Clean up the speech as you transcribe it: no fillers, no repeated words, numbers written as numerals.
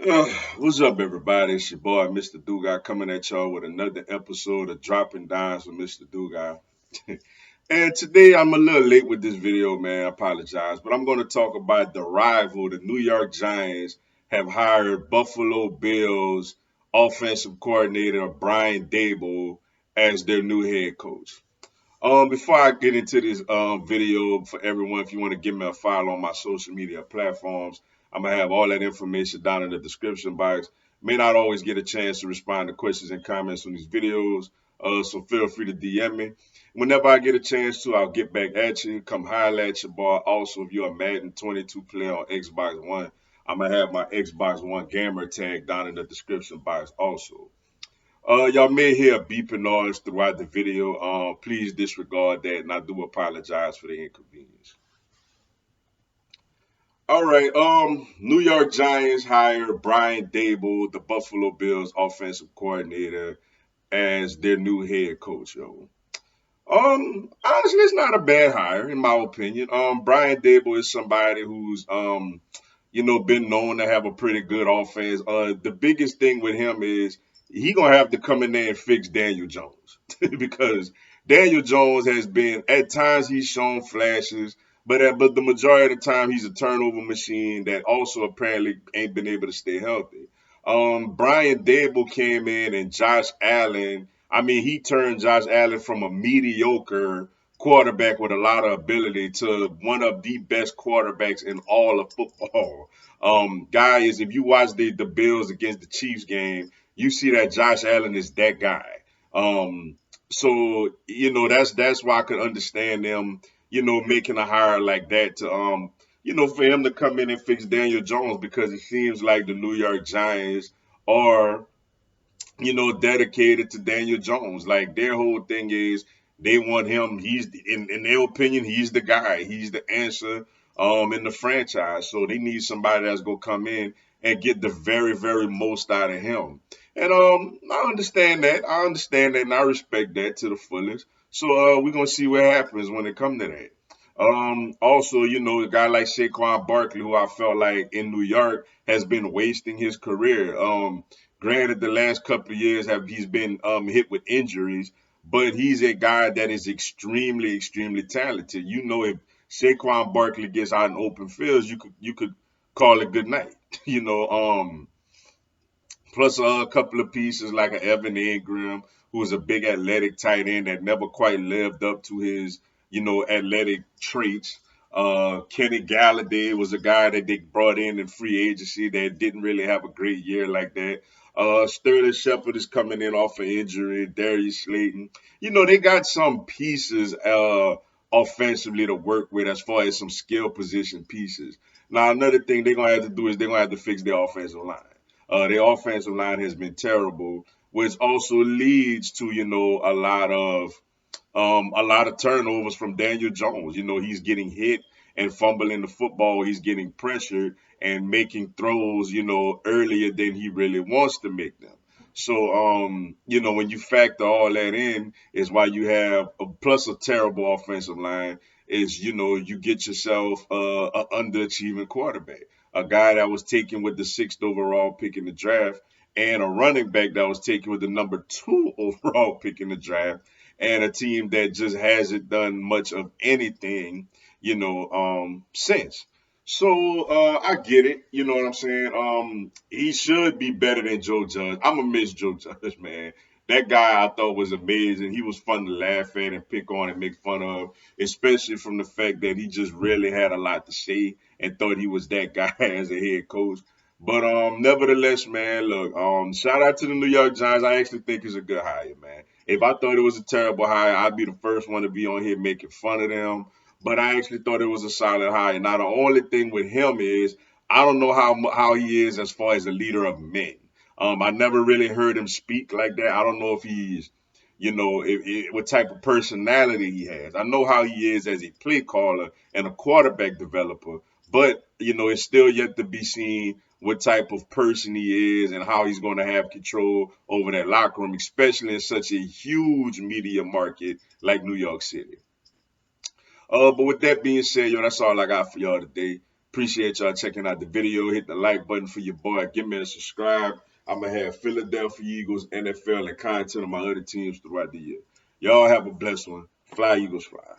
What's up, everybody? It's your boy, Mr. Dugai, coming at y'all with another episode of Dropping Dimes with Mr. Dugai. And today I'm a little late with this video, man. I apologize. But I'm going to talk about the rival. The New York Giants have hired Buffalo Bills offensive coordinator Brian Daboll as their new head coach. Before I get into this video for everyone, if you want to give me a follow on my social media platforms, I'm gonna have all that information down in the description box. May not always get a chance to respond to questions and comments on these videos, so feel free to DM me. Whenever I get a chance to, I'll get back at you. Come holler at your boy. Also, if you're a Madden 22 player on Xbox One, I'm gonna have my Xbox One gamer tag down in the description box also. Y'all may hear a beeping noise throughout the video. Please disregard that, and I do apologize for the inconvenience. All right. New York Giants hire Brian Daboll, the Buffalo Bills offensive coordinator, as their new head coach. Yo. Honestly, it's not a bad hire in my opinion. Brian Daboll is somebody who's been known to have a pretty good offense. The biggest thing with him is he gonna have to come in there and fix Daniel Jones because Daniel Jones has been at times he's shown flashes, but the majority of the time he's a turnover machine that also apparently ain't been able to stay healthy. Brian Dable came in and Josh Allen. I mean, he turned Josh Allen from a mediocre quarterback with a lot of ability to one of the best quarterbacks in all of football. Guys, if you watch the Bills against the Chiefs game, you see that Josh Allen is that guy. So that's why I could understand them, making a hire like that to for him to come in and fix Daniel Jones because it seems like the New York Giants are dedicated to Daniel Jones. Like their whole thing is they want him. He's in their opinion, he's the guy. He's the answer in the franchise. So they need somebody that's gonna come in and get the very, very most out of him. And I understand that. I understand that and I respect that to the fullest. So we're gonna see what happens when it comes to that. Also, a guy like Saquon Barkley, who I felt like in New York has been wasting his career. Granted, the last couple of years he's been hit with injuries, but he's a guy that is extremely, extremely talented. If Saquon Barkley gets out in open fields, you could call it good night. you know, um, Plus a couple of pieces like an Evan Ingram, who was a big athletic tight end that never quite lived up to his, athletic traits. Kenny Galladay was a guy that they brought in free agency that didn't really have a great year like that. Sterling Shepard is coming in off an injury. Darius Slayton. They got some pieces offensively to work with as far as some skill position pieces. Now, another thing they're going to have to do is they're going to have to fix their offensive line. Their offensive line has been terrible, which also leads to a lot of turnovers from Daniel Jones. He's getting hit and fumbling the football. He's getting pressured and making throws, earlier than he really wants to make them. So, when you factor all that in, is why you have plus a terrible offensive line. Is you get yourself an underachieving quarterback, a guy that was taken with the sixth overall pick in the draft, and a running back that was taken with the number two overall pick in the draft and a team that just hasn't done much of anything, since. So I get it. You know what I'm saying? He should be better than Joe Judge. I'm gonna miss Joe Judge, man. That guy I thought was amazing. He was fun to laugh at and pick on and make fun of, especially from the fact that he just really had a lot to say and thought he was that guy as a head coach. But nevertheless, man, look, shout out to the New York Giants. I actually think it's a good hire, man. If I thought it was a terrible hire, I'd be the first one to be on here making fun of them. But I actually thought it was a solid hire. Now the only thing with him is I don't know how he is as far as a leader of men. I never really heard him speak like that. I don't know if he's, what type of personality he has. I know how he is as a play caller and a quarterback developer, but it's still yet to be seen what type of person he is and how he's going to have control over that locker room, especially in such a huge media market like New York City. But with that being said, that's all I got for y'all today. Appreciate y'all checking out the video. Hit the like button for your boy. Give me a subscribe. I'm going to have Philadelphia Eagles, NFL, and content on my other teams throughout the year. Y'all have a blessed one. Fly, Eagles, fly.